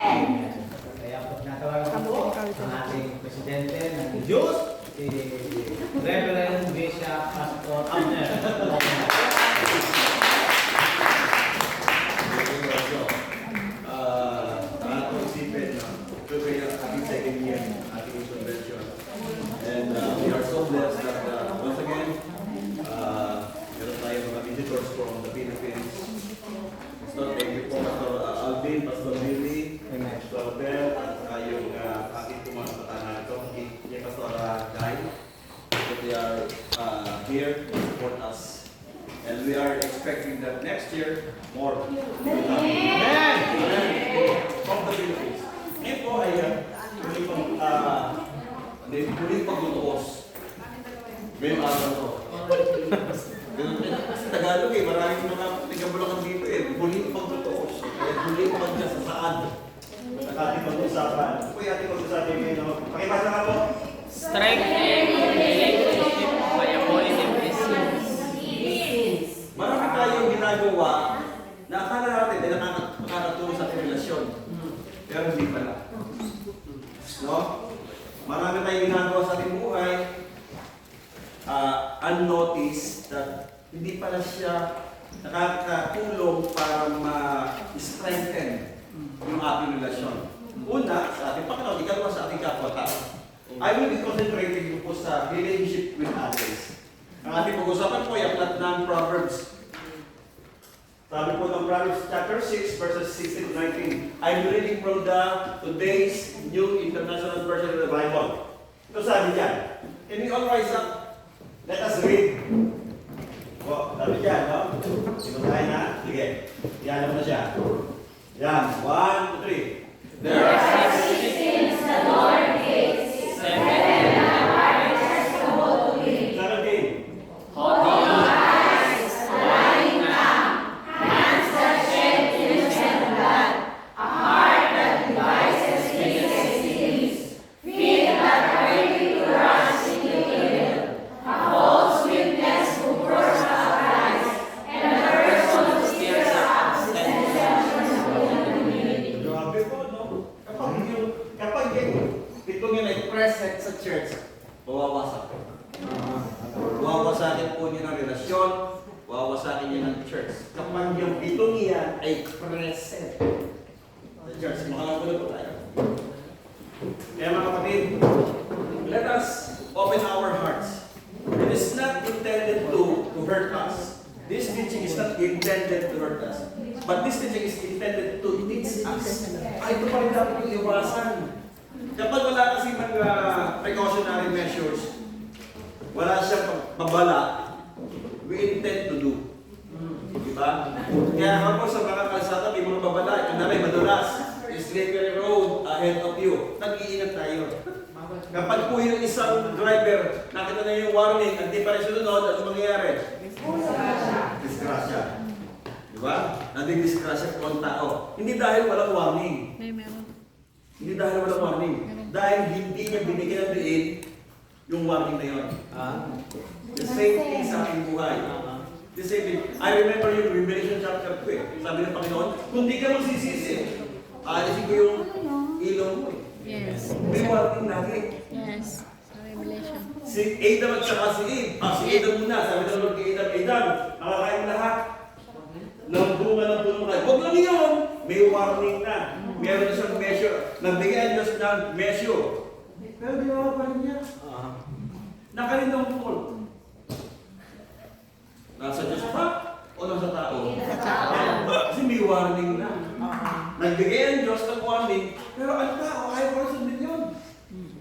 Kaya po tinatawagan ko ang ating presidente ng Diyos, si Reverend Bishop Pastor Abner. And we are so blessed that once again, meron tayo mga visitors from the Philippines. So thank you po, Pastor Alvin, Pastor Lily, Pastor Bel, at yung aking pumasatan ito, kay Pastor Guy. So they are here to support us. And we are expecting that next year, more. Amen! From the Philippines. Ngayon po ay huling pagtutuos. May araw ko. Sa Tagalog maraming mga tigabulakan dito huling pagtutuos. Huling pagsasaad. At ating pag-usapan. Ito po yung ating pag-usapan ngayon. Pakibasa nga po. Strengthening relationship by avoiding disease. Marami tayong ginagawa na akala natin ay nakakatulong sa ating relasyon. Pero hindi pala. No? Marami tayong ginagawa sa ating buhay unnoticed that hindi pala siya nakakatulong para ma-strengthen yung ating relasyon. Una, sa ating Panginoon, ikalawa sa ating kapwa-tao. I will be concentrating po sa relationship with others. Ang ating pag-usapan po ay aklat ng Proverbs. Sabi po ng Proverbs chapter 6 verses 16 to 19. I'm reading from the today's New International Version of the Bible. Ito sabi diyan. Can we all rise up? Let us read. O, sabi diyan, no? Sino tayo na? Sige. Yan mo na siya. Yan. 1, 2, 3. There are 6 the Lord hates, 7 and righteous to hold to him. 17. Haughty eyes, lying tongue, hands that shed innocent blood, a heart that devises wicked schemes, feet that are ready to rush into evil, a false witness who bursts out lies, and a person who stirs up dissensions among the community. Grabe po, no? Kapag itong yan ay present sa church, mawawasak. Wawasakin po niya ng relasyon, wawasakin niya ng church. Kapag yung itong yan ay present sa church, makalang po tayo. Kaya mga kapatid, let us open our hearts. It is not intended to hurt us. This teaching is not intended to hurt us. But this teaching is intended to teach us. Ay, ito pa rin dapat yung iwasan. Kapag wala kasi mga precautionary measures, wala siyang babala, we intend to do. Diba? Kaya ako sa mga kalsada, may mga babala, ito na rin, madulas, slippery road ahead of you. Nag-iingat tayo. Kapag po yung isang driver, nakita na yung warning, at di pa rin sunod, ano mangyayari? Disgrasya. Diba? Nadi-disgrasya po ang tao. Hindi dahil walang warning. Hindi dahil walang warning. Dahil hindi niya binigyan ng diin yung warning na yun. The same thing sa aking buhay. The same thing. I remember yung Revelation chapter 2. Sabi ng Panginoon, kung di ka magsisisi, aalisin ko yung ilaw mo eh. Yes. May warning lagi. Yes. Sa Revelation. Si Adam at saka si Eve. Si Adam muna. Sabi ng Lord kay Adam, nakakain lahat. Ng bunga ng puno kayo. Huwag lang yun. May warning na. Meron na siyang measure. Nagbigay Diyos ng measure. Pero ginawa pa rin niya. Nakalinong fault. Nasa Diyos pa? O nasa tao? Sa tao. Kasi may warning na. Nagbigay ang Diyos ng warning, pero ang tao, ayaw ko sundin yun.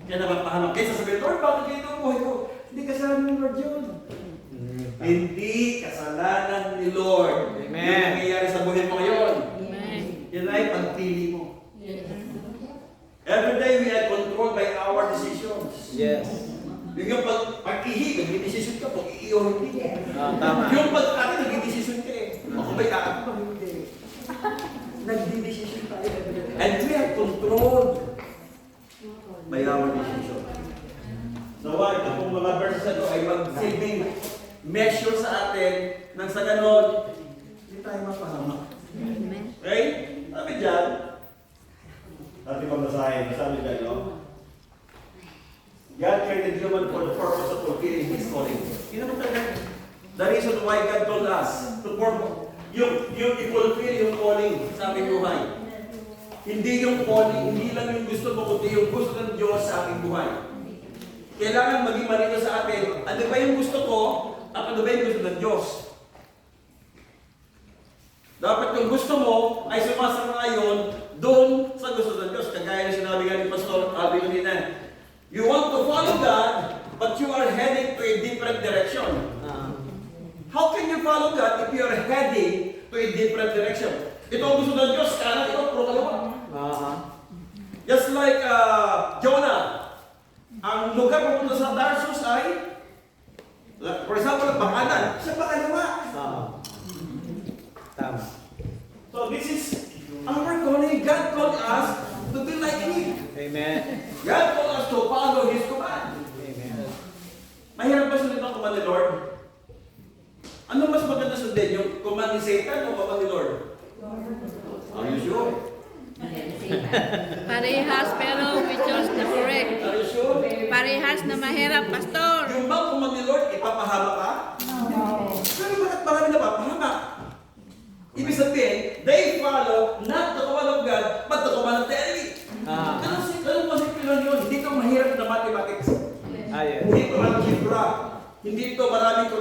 Kaya napapahanap. Kaya sasabihin, Lord, bakit kayo ang buhay ko? Hindi kasalanan ni Lord yun. Hindi kasalanan ni Lord. Amen. Yung nangyayari sa buhay mo ngayon. Amen. Yan ay pagpili mo. Yes. Every day we are controlled by our decisions. Yes. Yung pag-ihi, nag-decision ka, pag-iiyo hindi. Tama. Yung pag-ati, nag-decision ka eh. Ako ba'y aati pa? Hindi. Nag-decision tayo every day. And we are controlled by our decision. So, ito pong mga verses na ito ay mag-saving measure sa atin nang sa ganon, hindi tayo mapahamak. Amen. Okay? Sabi dyan, basahin. Basahin nyo no? God created human for the purpose of fulfilling His calling. Yun naman talaga. The reason why God told us to i-fulfill yung calling sa aming buhay. Hindi yung calling, hindi lang yung gusto mo, kundi yung gusto ng Diyos sa aming buhay. Kailangan maging malino sa atin, ano ba yung gusto ko at ano ba yung gusto ng Diyos? Dapat yung gusto mo ay sumasang-ayon doon sa gusto ng Diyos. Kagaya na sinabi nga ni Pastor Alvin kanina, you want to follow God, but you are heading to a different direction. How can you follow God if you are heading to a different direction? Ito ang gusto ng Diyos, kanan, ito, puro kalawa. Just like Jonah, ang lugar pupunta sa Tarsus ay, for example, Bakanan, siya Bakalawa. Tama. So this is our calling. God called us to be like Him. Amen. God called us to follow His command. Amen. Mahirap ba sundin ang command ni Lord? Ano mas maganda sundin? Yung command ni Satan o command ni Lord? Are you sure? Parehas pero we chose the correct. Are you sure? Parehas na mahirap, Pastor. Yung bang command ni Lord, ipapahama ka? Pero bakit marami na papahama? Ibig sabihin, they follow not the command of God, but the command of the enemy. Ganun po simple lang yun. Hindi ito mahirap na mathematics. Yes. Hindi ito algebra. Hindi ito maraming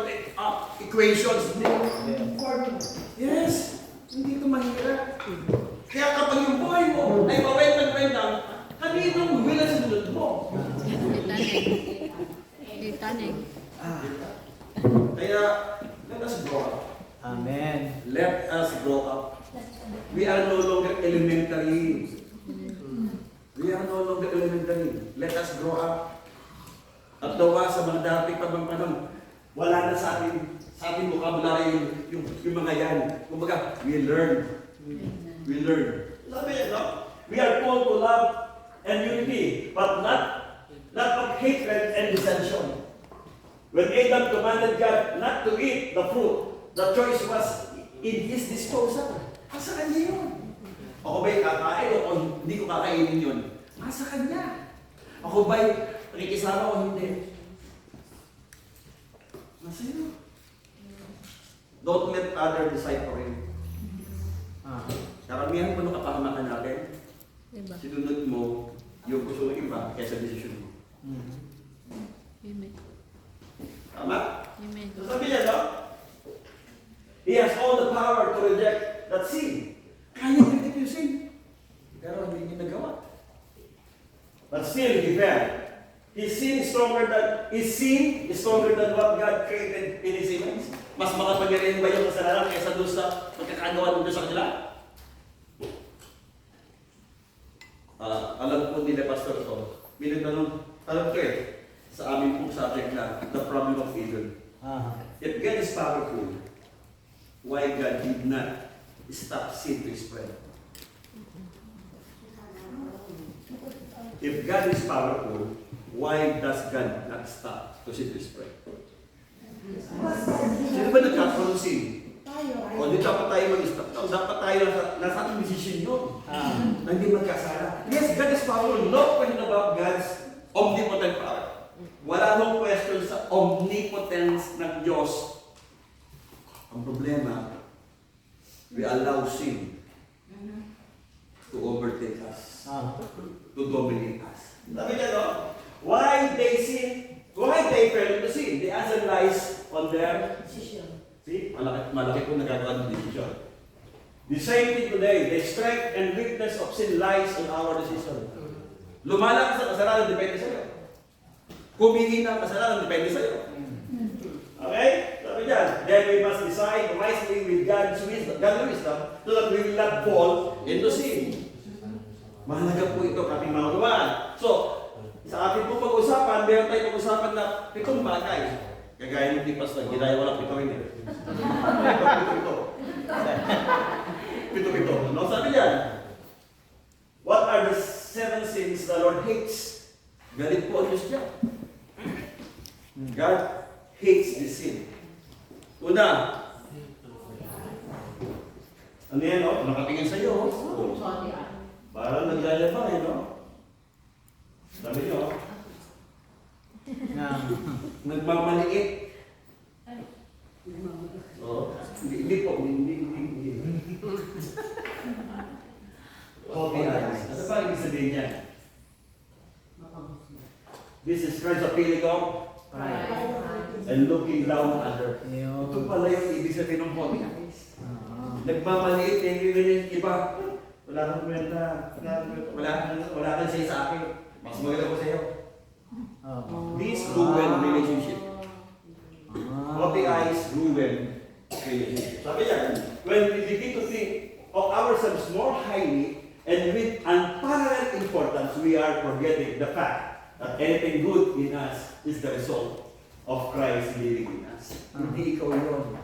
equations. Yes. Hindi ito mahirap. Kaya kapag yung buhay mo ay mawentang-wentang, kaninong will ang sinunod mo? Itanig. Itanig. Kaya, let us grow up. Amen. Let us grow up. We are no longer elementary. We are no longer elementary. Let us grow up. At dawa sa mga dati pa bang panahon, wala na sa ating vocabulary yung mga yan. Kumbaga, we learn. We learn. Sabi niya, no? We are called to love and unity, but not of hatred and dissension. When Adam commanded God not to eat the fruit, the choice was in his disposal. Asa kanya yun? Ako ba'y kakain o hindi ko kakainin yun? Asa kanya? Ako ba'y nakikisama o hindi? Nasa yun? Don't let other decide for you. Karamihan po nung kapahamakan natin, Diba? sinunod mo yung gusto ng iba kaysa decision mo. Amen. Tama? Amen. So sabi niya, no? He has all the power to reject that sin. Kaya reject yung sin. Pero hindi niya nagawa. But still, he fell. His sin is stronger than what God created in His image. Mas makapangyarihan ba yung kasalanan kaysa doon sa pagkakagawa ng Diyos sa kanila? Alam po nila, Pastor, ito. Binagtanong, alam ko sa aming pong subject na the problem of evil. If God is powerful, why God did not stop sin to spread? If God is powerful, why does God not stop to sin to spread? Sino ba nagkakaroon sin? O di dapat tayo mag-stop. Dapat tayo nasa ating decision yun. Na hindi magkasala. Yes, God is powerful. No question about God's omnipotent power. Wala nang question sa omnipotence ng Diyos. Ang problema, we allow sin to overtake us, to dominate us. Sabi niya, no? Why they sin? Why they fell into sin? The answer lies on their decision. See? Malaki po nagkakaroon ng decision. The same thing today. The strength and weakness of sin lies in our decision. Lumalakas sa kasalanan, depende sa'yo. Kumihina ang kasalanan, depende sa'yo. Okay? Sabi niyan, then we must decide wisely with God's wisdom so that we will not fall into sin. Mahalaga po ito kaping mga kawan. So, sa ating po pag-usapan, meron tayong pag-usapan na 7 bagay. Kagaya ng tipas na ginaya walang pito rin. Pito. Ano sabi niyan? What are the 7 sins the Lord hates? Galit po ang Diyos niya. God hates this sin. Una, ano yan, no? Nakatingin sa'yo. Parang naglalaba, no? nagmamaliit. Oo. Hindi po, hindi. Okay, ano ba ibig sabihin niya? This is friends of Pilicom and looking down on her. Ito pala yung ibig sabihin ng holy eyes. Nagmamaliit, yung iba. Wala kang kwenta. Wala kang say sa akin. Mas maganda ko sa iyo. This ruin relationship. Holy eyes ruin relationship. Sabi niya, when we begin to think of ourselves more highly and with unparalleled importance, we are forgetting the fact that anything good in us is the result of Christ living in us. Hindi ikaw yun.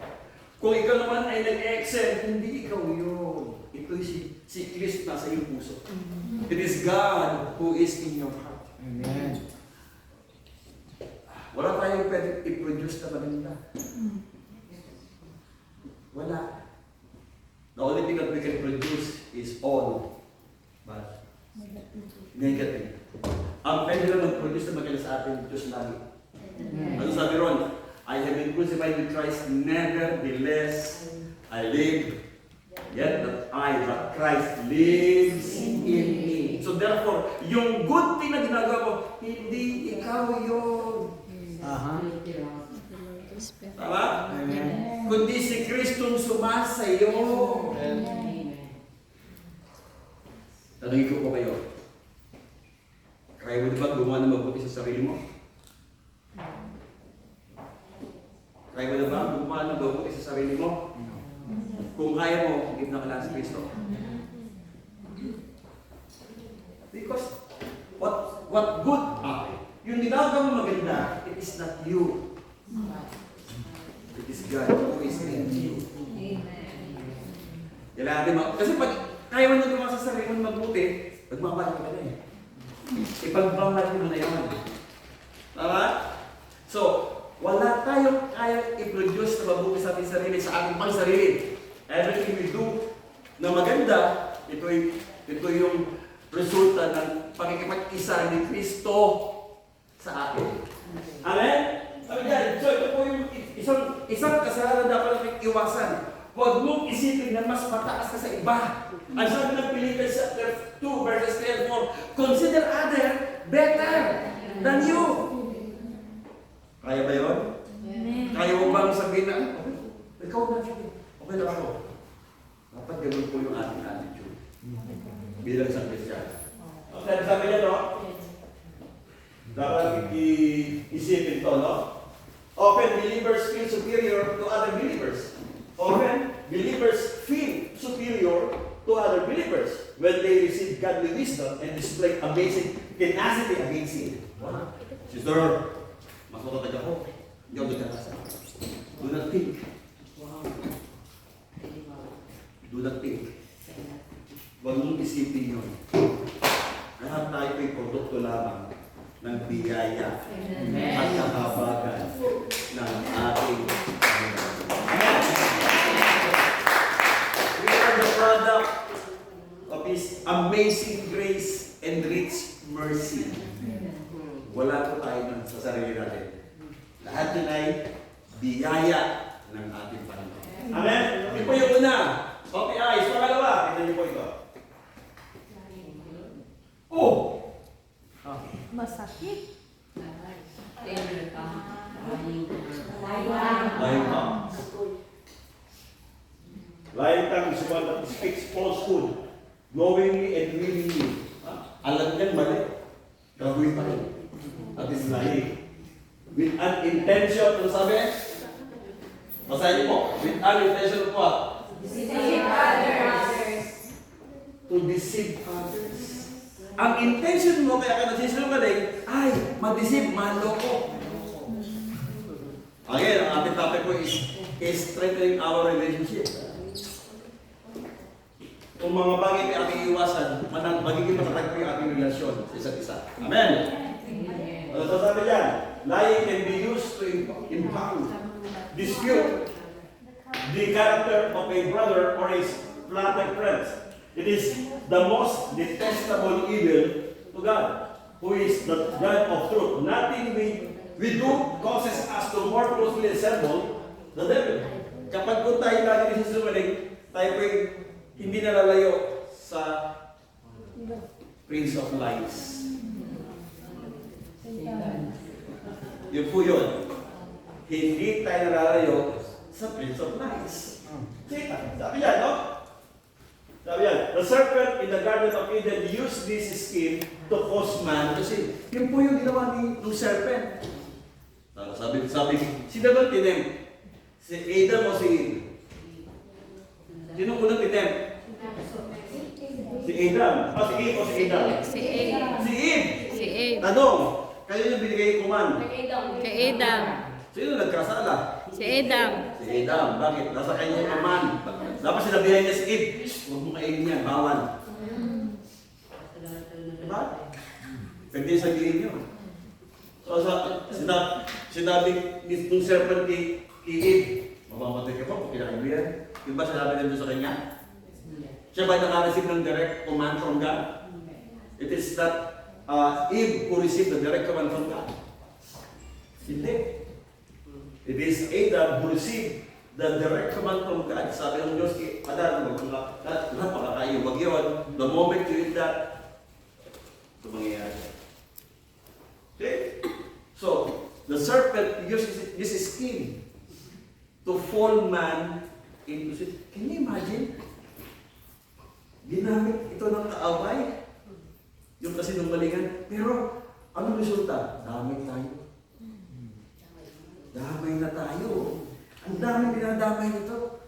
Kung ikaw naman ay nag-excel, hindi ikaw yun. Ito si Kristo nasa iyong puso. It is God who is in your heart. Amen. Wala tayong pwede i-produce na maganda. Wala. The only thing that we can produce is all but negative. Ang pwede lang mag-produce na maganda sa atin, Diyos lagi. Ano sabi ron? I have been crucified with Christ, nevertheless I live. Yet not I, but Christ lives in me. So therefore, yung good thing na ginagawa ko, hindi ikaw yun. Tama? Amen. Kundi si Kristong sumasayo. Tanungin ko po kayo. Kaya mo ba gumawa ng mabuti sa sarili mo? Kaya mo na ba gumawa ng mabuti sa sarili mo? Kung kaya mo, give na ka lang sa Kristo. Because what good yung ginagawa mo maganda, it is not you. It is God who is in you. Kailangan mo. Kasi pag kaya mo na gumawa sa sarili mo mabuti, magmamahal ka na eh. Ipagmamahal mo na yun. Tama? So, wala tayong kayang i-produce na mabuti sa ating sarili, sa ating pang-sarili. Everything we do na maganda, ito yung resulta ng pagkikipag-isa ni Kristo sa atin. Amen? Sabi dyan, so ito po yung isang kasalanan na dapat natin iwasan. Huwag mong isipin na mas mataas ka sa iba. Ang sabi ng Philippians chapter 2 verses 3 and 4, consider other better than you. Kaya ba yun? Kaya mo bang sabihin na, ikaw na, okay lang ako. Dapat ganun po yung ating attitude. Bilang isang Christian. Okay, sabi niya, no? Dapat isipin to, no? Often, believers feel superior to other believers. Often, believers feel superior to other believers when they receive godly wisdom and display amazing tenacity against sin. Sister, mas matatag ako. Hindi ako nagkakasa. Do not think. Do not think. Huwag mong isipin yun. Lahat tayo ay produkto lamang ng biyaya at kahabagan ng ating Amen. We are the product of His amazing grace and rich mercy. Wala po tayo nun sa sarili natin. Lahat yun ay biyaya ng ating Panginoon. Amen? Ito po yung una. Okay, eyes. Pangalawa. Tignan niyo po ito. Oh! Masakit. Lying tongue. Lying tongue is one that speaks falsehood, knowingly and willingly. Alam niyan mali. Gagawin pa rin. That is lying. With an intention, ano sabi? Basahin mo. With an intention of what? Deceive others. To deceive others. Ang intention mo kaya ka nagsisinungaling ay mag-deceive, manloko. Again, ang ating topic po is strengthening our relationship. Kung mga bagay ay ating iwasan, magiging matatag po yung ating relasyon sa isa't isa. Amen? Ano sasabi dyan? Lying can be used to impound, dispute the character of a brother or his flattered friends. It is the most detestable evil to God, who is the God of truth. Nothing we we do causes us to more closely resemble the devil. Kapag po tayo lagi nasusunod, tayo po hindi nalalayo sa Prince of Lies. Yun po yun. Hindi tayo nalalayo sa Prince of Lies. Sabi yan, no? Sabi yan, the serpent in the Garden of Eden used this scheme to cause man to sin. Yun po yung ginawa ng serpent. Sabi, sino ba tinem? Si Adam o si Eve? Sino unang tinem? Si Adam. O si Eve o si Adam? Si Eve. Si Eve. Si Eve. Tanong, kayo yung binigay yung kuman. Kay Adam. Sino nagkasala? Si Adam. Si Adam. Bakit? Nasa kanya yung kuman. Dapat sinabihan niya si Eve, huwag mo kainin yan, bawal. Diba? Pwede sabihin niyo. So, sinabi nitong serpent kay Eve, mamamatay ka po, kailangan mo yan. Yung ba sinabi nito sa kanya? Siya ba naka-receive ng direct command from God? It is that Eve who received the direct command from God. Hindi. It is Adam who received the direct command from God. Sabi ng Diyos kay Adan, lahat makakain, wag yun. The moment you eat that, ito mangyayari. Okay? So, the serpent uses this scheme to fall man into sin. Can you imagine? Ginamit ito ng kaaway. Yung kasinungalingan. Pero, anong resulta? Damay tayo. Damay na tayo. Ang daming dinadamay nito.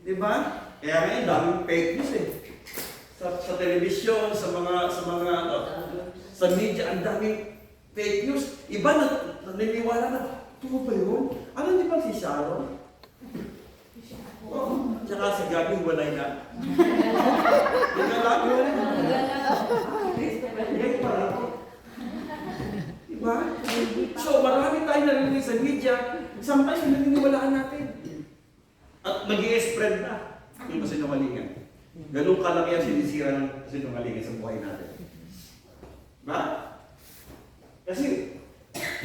Diba? Kaya ngayon, daming fake news eh. Sa television, sa media, ang daming fake news. Iba na naniniwala na, ito ba yun? Ano di ba si Sharon? Oh, tsaka si Gabi, walay na. Hindi ka lang yun. Hindi pa rin. Diba? So, marami tayo narinig sa media, sometimes naniniwalaan natin. At nag-i-spread na yung kasinungalingan. Ganun kalaki ang sinisira ng kasinungalingan sa buhay natin. Diba? Kasi,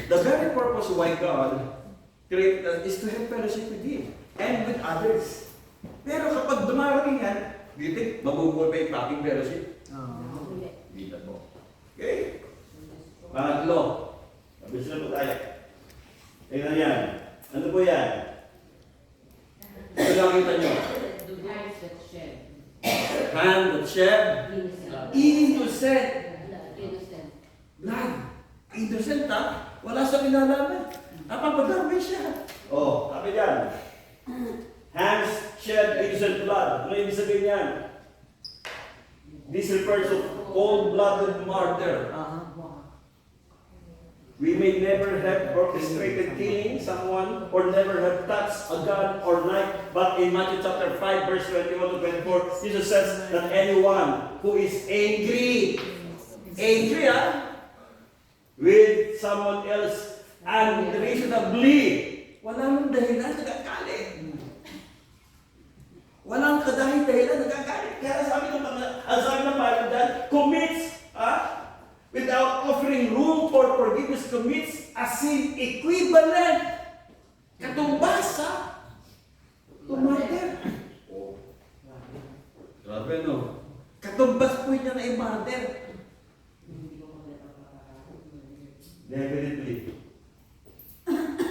the very purpose why God created us is to have fellowship with Him and with others. Pero kapag dumarating yan, bitik, mabubuhay pa yung packing fellowship. Hindi na po. Okay? Pangatlo. Mabilis na po tayo. Tingnan yan. Ano po yan? Ito lang kita nyo. Hand that shed. Innocent. Blood. Innocent ha? Wala sa kinalaman. Napapadamay siya. Oh, sabi yan. Hands shed innocent blood. Ano ibig sabihin yan? This refers to cold-blooded murder. We may never have orchestrated killing someone or never have touched a gun or knife, but in Matthew chapter 5, verse 21 to 24, Jesus says that anyone who is angry with someone else unreasonably, walang dahilan nagagalit. Walang dahilan nagagalit. Kaya sabi ng Bible dyan, commits, without offering room for forgiveness, commits a sin equivalent. Katumbas, Tumater. Grabe, no? Katumbas po niya na i-murder. Definitely.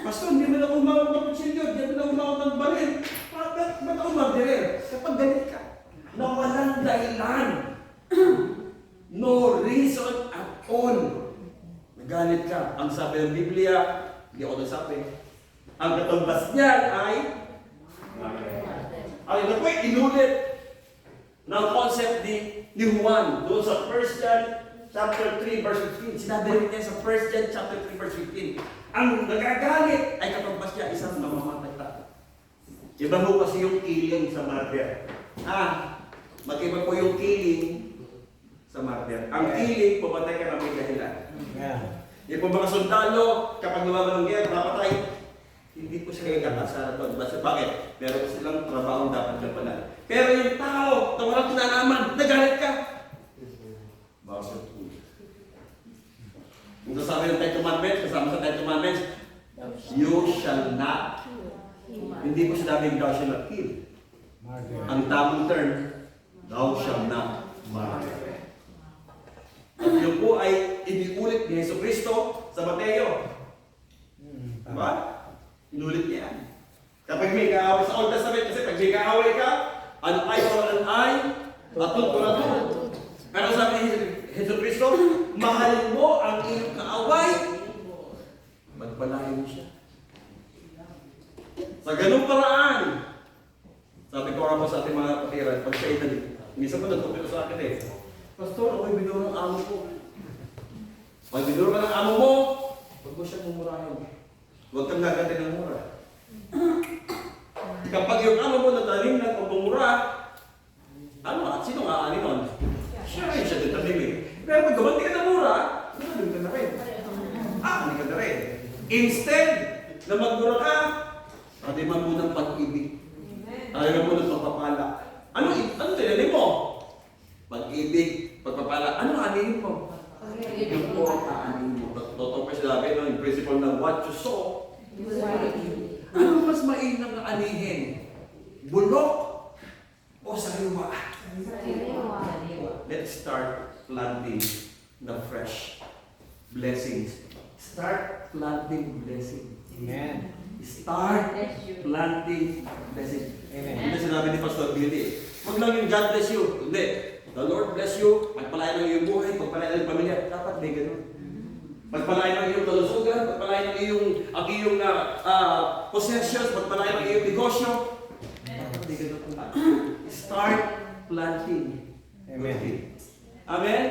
Pastor, hindi mo na umawag ng kutsilyo, hindi mo na umawag ng baril. Ba't ako murderer? Kapag galit ka, na walang dahilan. No reason at all. Nagalit ka. Ang sabi ng Biblia, hindi ako nagsabi. Ang katumbas niyan ay ito po inulit ng concept ni Juan doon sa 1 John chapter 3 verse 15. Sinabi rin niya sa 1 John chapter 3 verse 15. Ang nagagalit ay katumbas niya isang namamatay tayo. Iba mo kasi yung killing sa murder. Mag-iba po yung killing sa murder. Ang killing, pumatay ka na may dahilan. Yung po mga sundalo, kapag lumaban ng gera, napatay. Hindi po sila kakasara doon. Basta bakit? Meron po silang trabaho dapat gampanan. Pero yung tao, na walang kinalaman, nagalit ka. Bakit po? Kung sasabi ng tayo sinabing thou shalt not kill. Ang tamang term, thou shalt not murder. At yun po ay iniulit ni Yesu Cristo sa Mateo. Diba? Inulit niya yan. Kapag may kaaway sa Old Testament, kasi pag may kaaway ka, an eye for an eye, atut for atut. Pero sabi ni Yesu Cristo, mahalin mo ang iyong kaaway, magpalain mo siya. Sa ganung paraan, sabi ko nga po sa ating mga kapatiran, pag siya inalik, minsan pa nagtupito sa akin eh, Pastor, ako'y binuro ng amo ko. Pag binuro ka ng amo mo, huwag mo siya mumurahin. Huwag kang gaganti ng mura. Kapag yung amo mo natalim ng pagmumura, ano, sino nga ani nun? Siya rin siya ditalim eh. Pero pag gumanti ka ng mura, natalim ka na rin. Ani ka na rin. Instead na magmura ka, adiman mo ng pag-ibig. Adiman mo ng pagpapala. Ano tinalim mo? Pag-ibig, pagpapala. Ano anihin mo? Yung po ang aanin mo. Totoo pa sinabi, no? Yung principle na what you sow, ano mas mainam na anihin? Bulok o sariwa? Let's start planting the fresh blessings. Start planting blessing. Amen. Start planting blessing. Amen. Hindi sinabi ni Pastor Billy, huwag lang yung God bless you. Hindi. The Lord bless you. Pagpalain ng iyong buhay, pagpalain ng pamilya. Dapat may ganun. Pagpalain ng iyong kalusugan, pagpalain ng iyong possessions, pagpalain ng iyong negosyo. Dapat may ganun. Start planting. Amen. Amen?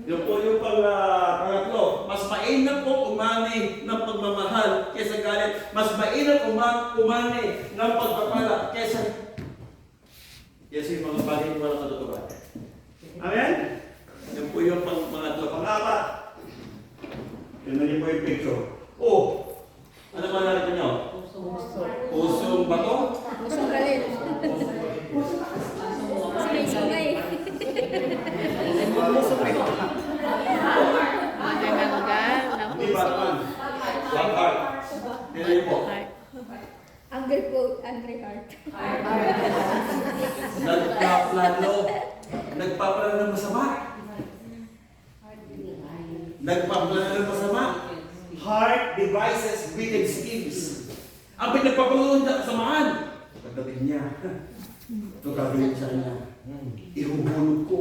Yung po yung pangatlo. Mas mainam po umani ng pagmamahal kaysa galit. Mas mainam umani ng pagpapala kaysa yung mga bagay na walang katuturan. Amen? Yan po yung pangatlo. Pang-apat. Yan na rin po yung picture. Oh! Ano ba narito nyo? Pusong bato? Pusong galit. Sungay-sungay. Mahangagal. Hindi ba naman? One heart. Tingnan po. Angry heart. Nagpaplano ng masama. Nagpaplano ng masama. Heart devices wicked schemes. Ang pinagpaplano ng kasamaan. Pagdating niya, ito gagawin sa kanya. Ihuhulog ko.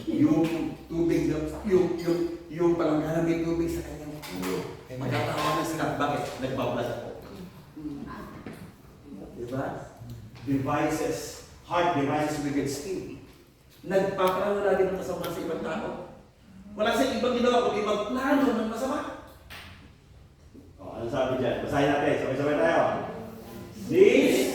Yung tubig, yung palangganan may tubig sa kanyang ulo. Magkatawa na sila. Bakit? Nagpaplano ko. Diba? Devices, heart devices wicked scheme. Nagpaplano lagi ng masama sa ibang tao. Wala sa ibang ginawa kundi magplano ng masama. Ano sabi dyan? Basahin natin. Sabay-sabay tayo. This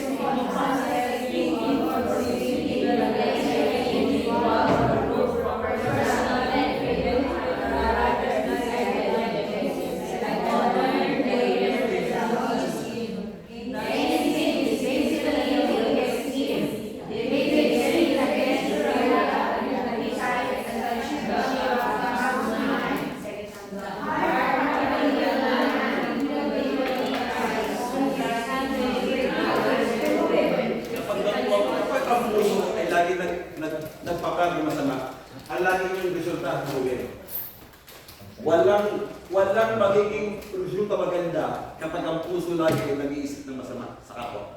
nagpaplano ng masama, ang laging yung resulta buhay. Walang magiging resulta maganda kapag ang puso lagi ay nag-iisip ng masama sa kapwa.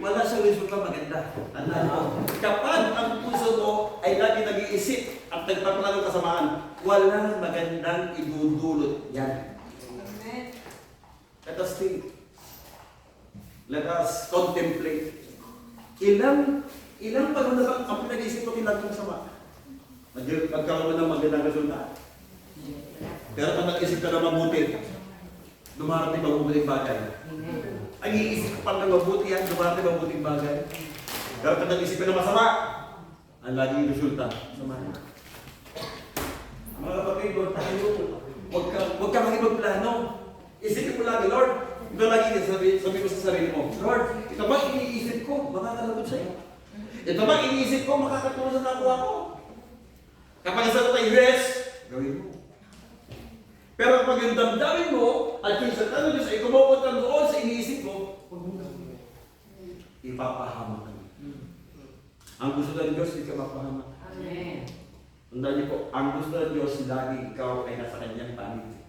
Wala siyang resulta maganda. Tandaan mo, kapag ang puso mo ay lagi nag-iisip at nagpaplano ng kasamaan, walang magandang idudulot yan. Let us think. Let us contemplate. Ilang panahon na ba ang pinag-iisip ko lagi ng sama? Nagkaroon ng magandang resulta. Pero pag nag-isip ka na mabuti, dumarating mabuting bagay. Ang iisip pa ng mabuti yan, dumarating mabuting bagay. Pero pag nag-isip ka na masama, ang laging resulta, sama. Mga kapatid, Lord, tayo, huwag ka makipagplano. Isipin mo lagi, Lord. Ito lagi sabi mo sa sarili mo, Lord, ito ba iniisip ko? Makakalagot sa'yo. Ito ba iniisip ko? Makakatulong sa nakuha ko. Kapag nasagot tayo, yes, gawin mo. Pero kapag yung damdamin mo, at yung sa tanong Diyos ay kumukot ka doon sa iniisip mo, huwag mo gawin. ipapahamak ka. Ang gusto ng Diyos, hindi ka mapahamak. Amen. Tandaan niyo po, ang gusto ng Diyos, lagi ikaw ay nasa kanyang panig.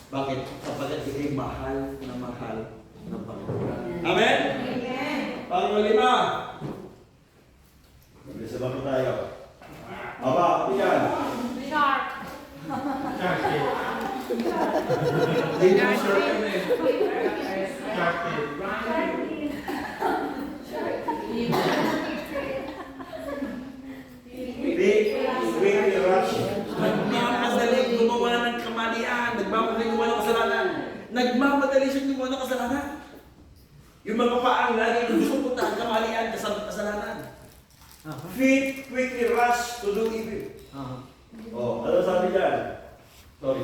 Bakit? Kapag ikay mahal ng Panginoon. Amen? Amen. Panglima. Bisa ba po tayo? Aba, ito yan. Sharp. Quickly rush. Nagmamadaling gumawa ng kamalian. Nagmamadaling gumawa ng kasalanan. Nagmamadali siya gumawa ng kasalanan. Yung mga paang lagi gusto puntahan kamalian, kasalanan. Feet quickly rush to do evil. Oh, ano sabi dyan? Sorry.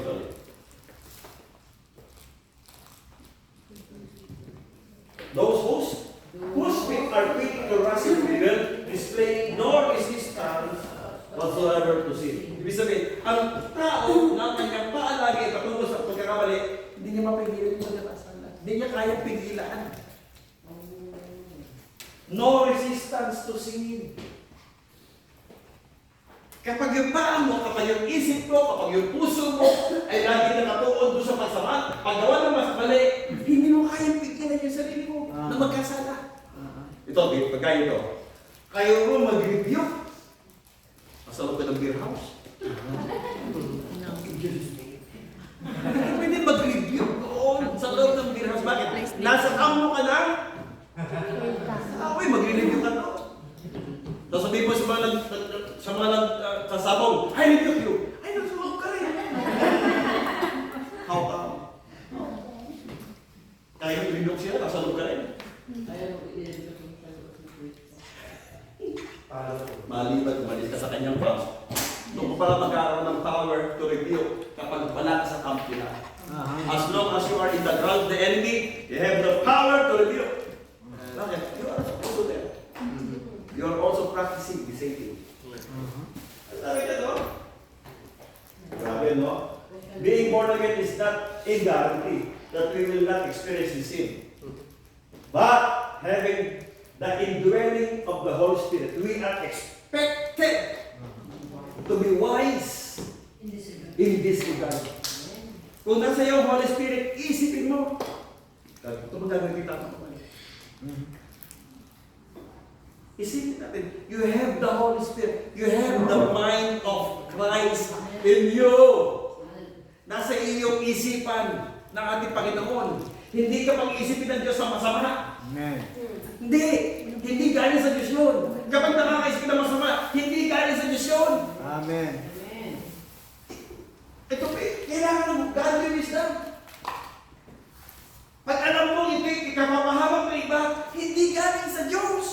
Those whose feet are quick to rush to evil, display no resistance whatsoever to sin. Ibig sabihin, ang tao na kanyang paalagi patungo sa pagkakamali, hindi niya mapigilan yung pagkakasala. Hindi niya kayang pigilan. No resistance to sin. Kapag yung paa mo, kapag yung isip mo, kapag yung puso mo ay lagi nakatuon doon sa masama, paggawa ng mas mali, hindi mo kayang pigilan yung sarili mo na magkasala. Ito, pagkaya ito. Kayo mo mag-review. Masalok ka ng beer house. Pwede mag-review doon sa loob ng beer house. Bakit? Nasa kamo ka lang. Mag-review ka to. Tapos sabihin mo sa mga sasabong, I rebuke you. Ay, nagsulog ka rin. How come? Kaya rebuke siya, nagsulog ka rin. Maliban, umalis ka sa kanyang boss. Doon ko pala magkakaroon ng power to rebuke kapag wala ka sa camp nila. As long as you are in the ground of the enemy, you have the power to rebuke. Bakit? You are also there. You are also practicing the same thing. Sabi ka no? Grabe, no? Being born again is not a guarantee that we will not experience sin. But having the indwelling of the Holy Spirit, we are expected to be wise in this regard. Kung nasa iyo Holy Spirit, isipin mo. Ito mo gagawin kita ako. Isipin natin, you have the Holy Spirit. You have the mind of Christ in you. Nasa iyong isipan ng ating Panginoon. Hindi ka pag-iisipin ng Diyos sa masama. Amen. Hindi galing sa Diyos yun. Kapag nakakaisip ng masama, hindi galing sa Diyos yun. Amen. Ito pa, kailangan ng godly wisdom. Pag alam mo ito'y ikapapahamak ng iba, hindi galing sa Diyos.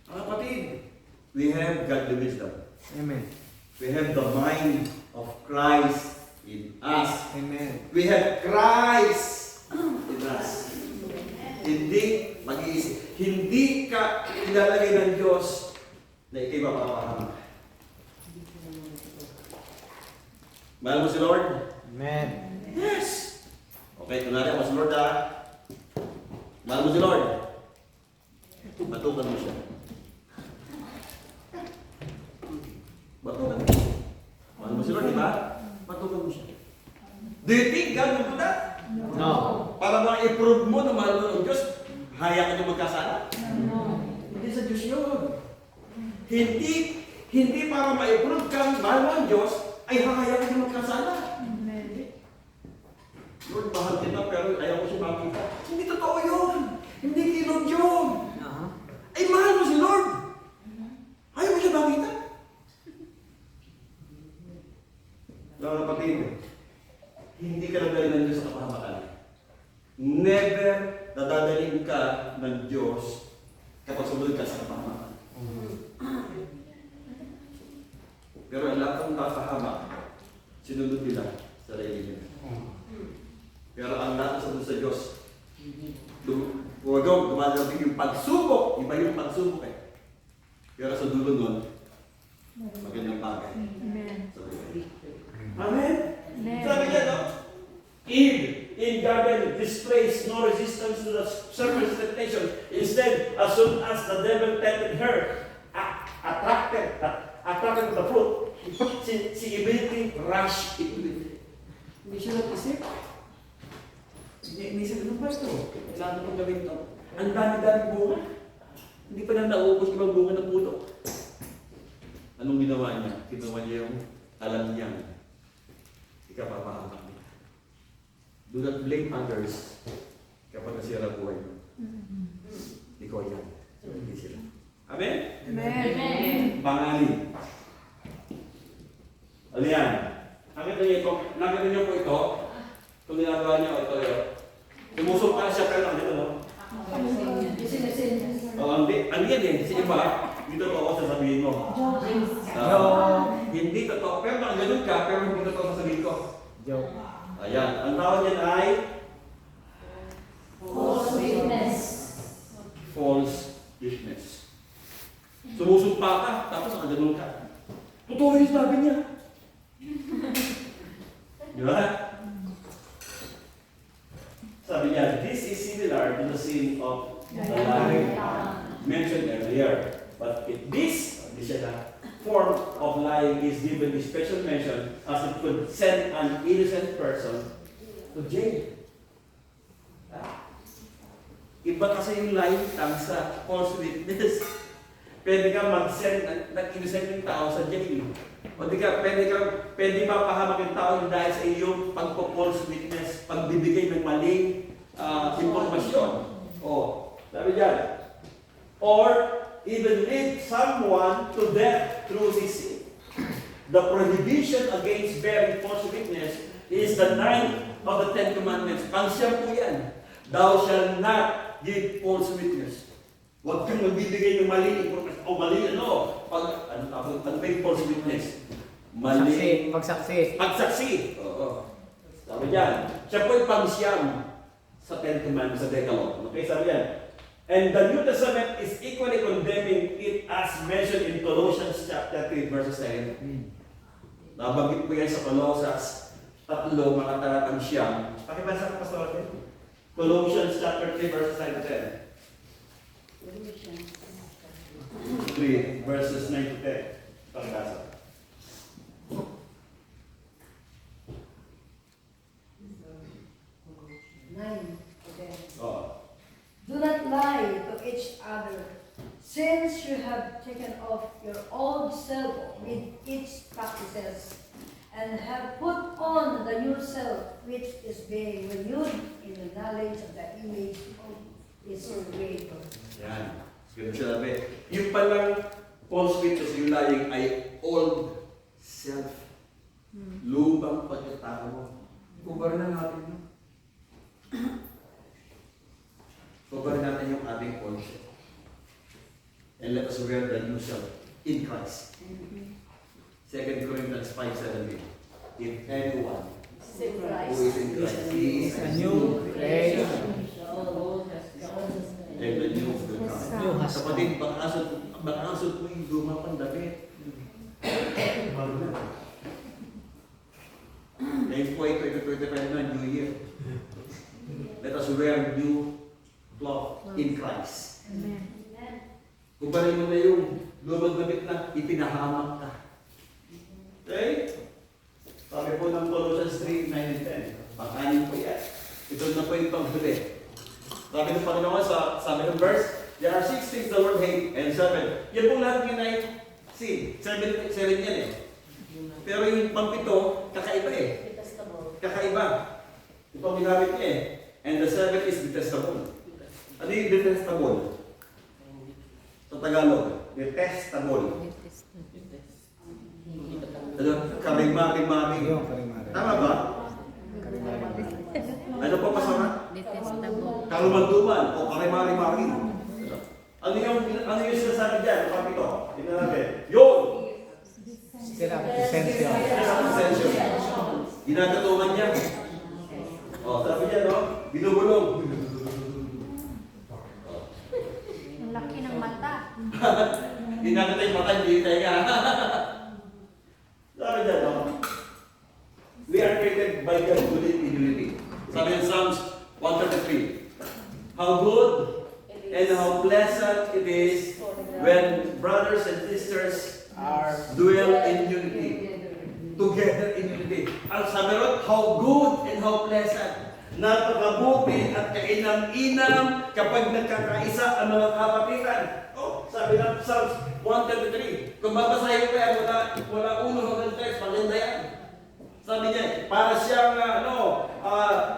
Mga kapatid, we have godly wisdom. Amen. We have the mind of Christ in us. Amen. We have Christ in us. Hindi mag-iisip. Hindi ka ilalagay ng Diyos na ikay mapapahamak. Mahal mo si Lord? Amen. Yes! Okay, kunwari ako si Lord ha. Mahal mo si Lord? Batukan mo siya. Batukan mo siya. Mahal mo si Lord, di ba? Batukan mo siya. Do you think God will do that? No. Para ma-approve mo na mahal mo ng Diyos, haya ka na magkasala? Hindi sa Diyos yun. Hindi para ma-approve kang mahal mo ng Diyos, ay hahaya ka na magkasala. Lord, mahal kita pero ayaw ko siya makita. Hindi totoo yun. Hindi kinod yun. Ay mahal mo si Lord. Ayaw mo siya makita. Mga kapatid, hindi ka nadalhin ng Diyos sa kapahamakan. Never nadadalhin ka ng Diyos kapag sumunod ka sa kapahamakan. Pero ang lahat ng kapahamak, sinunod nila sa sarili nila. Pero ang lahat sa Diyos, dumadating yung pagsubok, iba yung pagsubok eh. Pero sa dulo nun, magandang bagay. Amen. Amen? Amen. Sabi niya, no? Eve, in garden displays no resistance to the serpent's temptation. Instead, as soon as the devil tempted her, attracted to the fruit, she immediately rushed into it. Hindi siya nag-isip. Inisip, ano ba ito? Kailangan kong gawin ito. Ang dami-dami bunga. Hindi pa na naubos ibang bunga ng puto. Anong ginawa niya? Ginawa niya yung alam niya. Ikapapahamak niya. Do not blame others kapag nasira buhay mo. Ikaw yan. Hindi sila. Amen? Amen. Pangalan. Ano yan? Nakita niyo po ito. Kung ginagawa niyo ito yun. Tumusok pa siya pero nakita no? Ang yan eh. Kasi iba, hindi totoo sasabihin mo. Hindi totoo. Pero nakaganon ka, pero hindi totoo sasabihin ko. Joke. Ayan. Ang tawag niyan ay False witness. false witness. Sumusumpa ka, tapos nakaganon ka. Totoo yung sabi niya. Di ba? Sabi niya, this is similar to the sin of the lying mentioned earlier. But this form of lying is given a special mention as it could send an innocent person to jail. Iba kasi yung lying tongue sa false witness. Pwede ka mag-send ng innocent yung tao sa jail. O di ka, pwede mapahamak yung tao dahil sa iyong pagpo-false witness, pagbibigay ng maling impormasyon. O, sabi dyan. Or, even lead someone to death through his sin. The prohibition against bearing false witness is the ninth of the Ten Commandments. Pangsiyam po yan. Thou shalt not give false witness. Huwag kang magbibigay ng maling impormasyon. O mali ano may false witness? Mali. Pagsaksi. Pagsaksi. Oo. Sabi dyan. Siya po yung pangsiyam sa Ten Commandments, sa Decalogue. Okay, sabi yan. And the New Testament is equally condemning it as mentioned in Colossians chapter 3, verses 7. Nabanggit po yan sa Colossians 3, mga talatang siyam. Pakibasa ko, Pastor. Colossians chapter 3, verses 9 to 10. 3, verses 9 to 10. Pakibasa. Oh. Do not lie to each other, since you have taken off your old self with its practices, and have put on the new self, which is being renewed in the knowledge of the image of its Creator. Yan. Ganun siya sabi. Yung palang false witness, yung lying ay old self. Lubang pagkatao mo. Kubar na natin yun. Kubar natin yung ating old self. And let us wear the new self in Christ. 2 Corinthians 5:17. If anyone who is in Christ, he is A new creation. and the new of the God. Kapatid, baka asot mo yung luma pang damit. Ngayon po ito 25 na New Year. Let us wear new cloth in Christ. Kubarin mo na yung lumang damit na ipinahamak ka. Okay? Sabi po ng Colossians 3, 9 and 10. Pakanin po yan. Ito na po yung pagbuti. Sabi ng Panginoon sabi ng verse, there are 6 things the Lord hate and 7. Yan pong lahat yun ay sin. 7 yan eh. Pero yung pampito, kakaiba eh. Kakaiba. Ito ang ginamit niya eh. And the 7 is detestable. Ano yung detestable? Sa Tagalog, detestable. Ano? Karimari-mari. Yung karimari. Tama ba? Ano po pasama? Detestable. Karumanduman o karimari-mari. Ano yung sinasabi dyan? Ang kapito. Tingnan natin. Yun! Still up to sensation. Ginagatungan niya. O, sabi niya, no? Binubulong. Ang laki ng mata. Ginagata yung mata, hindi tayo nga. Sabi niya, no? We are created by God's good in unity. Sabi niya sa is when brothers and sisters dwell in unity. Together in unity. Ang sabi ron, how good and how pleasant. Napakabuti at kainam-inam kapag nagkakaisa ang mga kapatiran. Oh, sabi ng Psalms 133. Kung babasahin ko yan, wala uno hanggang 3, maganda yan. Sabi niya, para siyang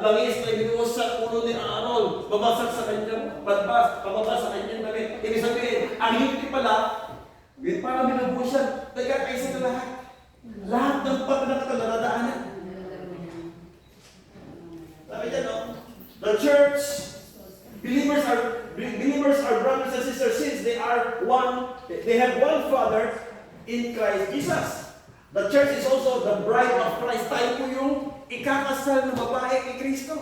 langis na binuhos sa ulo ni Aaron, babasag sa kanyang badbas, pababa sa kanyang damit. Ibig sabihin, ang unity pala, para binubuhos siya, nagkakaisa na lahat. Lahat ng pagkakataon na nadaanan. Sabi niya, no? The church, believers are brothers and sisters since they are one, they have one Father in Christ Jesus. The church is also the bride of Christ. Tayo po yung ikakasal ng babae kay Kristo.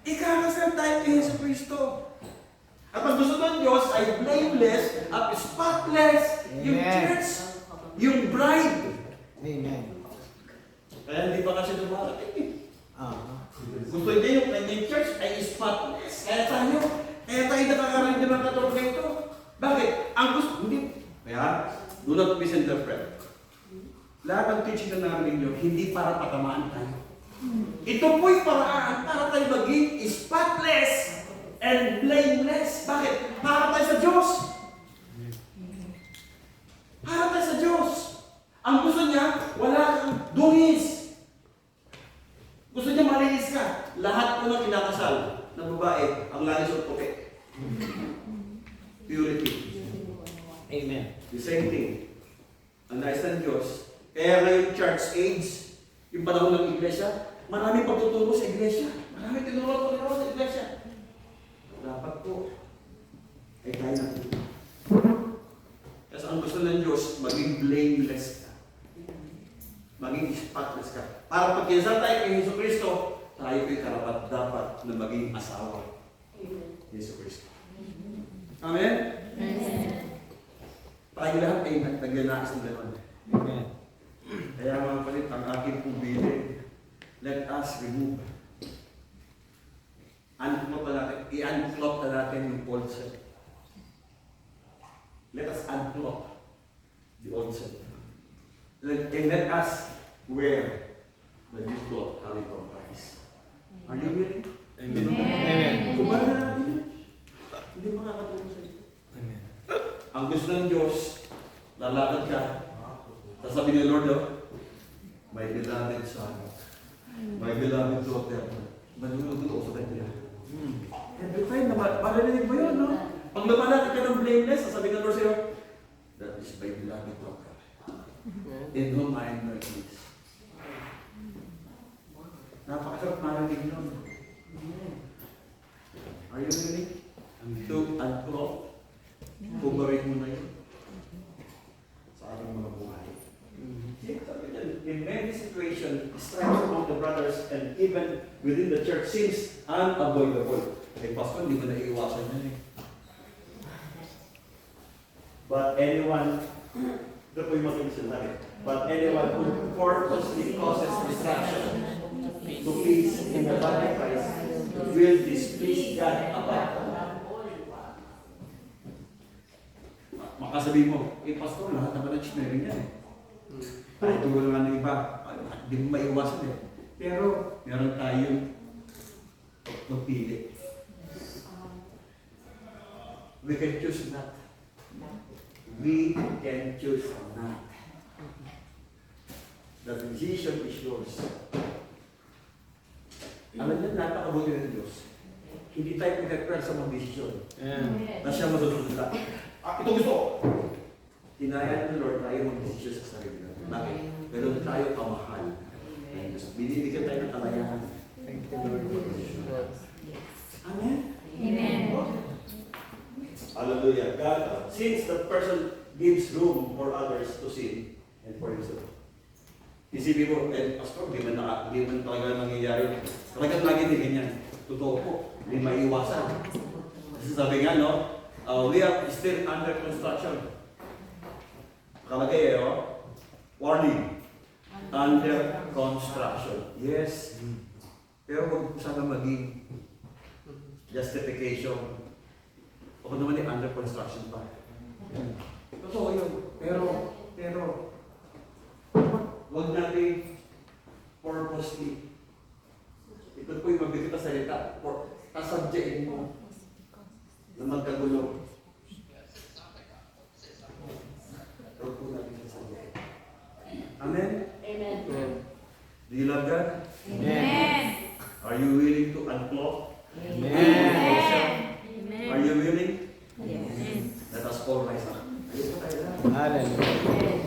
Ikakasal tayo kay Yesu Kristo. At ang gusto ng Diyos ay blameless at spotless yung Amen. church, yung bride. Amen. Kaya hindi pa kasi dumarating eh. Gusto niya yung kanyang church ay spotless. Kaya tayo nakakarating ng katulog na ito. Bakit? Ang gusto, hindi. Kaya, do not misinterpret. Lahat ng teaching na narinig nyo, hindi para patamaan tayo. Ito po'y paraan para tayo maging spotless and blameless. Bakit? Para tayo sa Diyos. Para tayo sa Diyos. Ang gusto niya, wala kang dungis. Gusto niya malinis ka. Lahat po ng kinakasal ng babae, ang langis o puti. Purity. Amen. The same thing. Ang nais ng Diyos. Kaya ngayon church age, yung panahon ng iglesia, maraming pagtuturo sa iglesia. Maraming tinuro sa iglesia. Dapat po, ay tayo natin. Kasi ang gusto ng Diyos, maging blameless ka. Maging spotless ka. Para pag kinasal tayo kay Yesu Kristo, tayo ko'y karapat dapat na maging asawa. Yesu Kristo. Amen? Tayo lahat ay naglanais ng gano'n. Amen. Kaya mga palit, ang aking pumili, let us remove. I-unclot na natin yung old self. Let us unclot the old self. And let us wear the new cloth coming from Christ. Are you willing? Amen. Kumain na natin yun. Hindi makakatulong sa iyo. Amen. Ang gusto ng Diyos, lalakad ka. Sasabihin ni Lord, my beloved son, my beloved daughter, manunod ako sa kanya. Every time na marinig mo yun, no? Pag lumalakad ka ng blameless, sasabihin ng Lord sa'yo, that is my beloved daughter. In whom I am well pleased. Napakasarap marinig yun. Are you willing to unclot? Kubarin mo na yun sa ating mga buhay. In many situations, strife among the brothers and even within the church seems unavoidable. Hey, Pastor, hindi mo na iiwasan yan eh. But anyone, ito po yung mag-iisip natin. But anyone who purposely causes distraction to peace in the body of Christ will displease God above. Makasabi mo, Pastor, lahat naman ng chismerin yan eh. Ay, tulungan naman ng iba. Hindi mo maiwasan eh. Pero, meron tayong magpili. We can choose not. We can choose not. The decision is yours. Alam niyo, napakabuti ng Diyos. Hindi tayo mag-prepare sa mga desisyon. Na siya masusunod ka. Ito gusto ko. Tinayaan ng Lord tayo mag-desisyon sa sarili natin. Bakit? Meron tayo kamahal. Binibigyan tayo ng kalayahan. Thank you, Lord. Amen? Amen. Hallelujah. God, since the person gives room for others to sin and for himself. Isipin mo, Pastor, di man talaga nangyayari. Talagang lagi din ganyan. Totoo po. Hindi maiiwasan. Kasi sabi nga, no? We are still under construction. Kalagay, warning. Under construction. Yes. Pero huwag sana maging justification of Ako naman ay under construction pa. Totoo yun. Pero, huwag natin purposely. Ito po yung mabigat na salita. Tasadyain mo na magkagulo. Huwag po natin sasadyain. Amen? Amen. Do you love God? Amen. Are you willing to unclog? Amen. Are you willing? Yes. Let us all rise up. Ayun po tayo lahat. Hallelujah.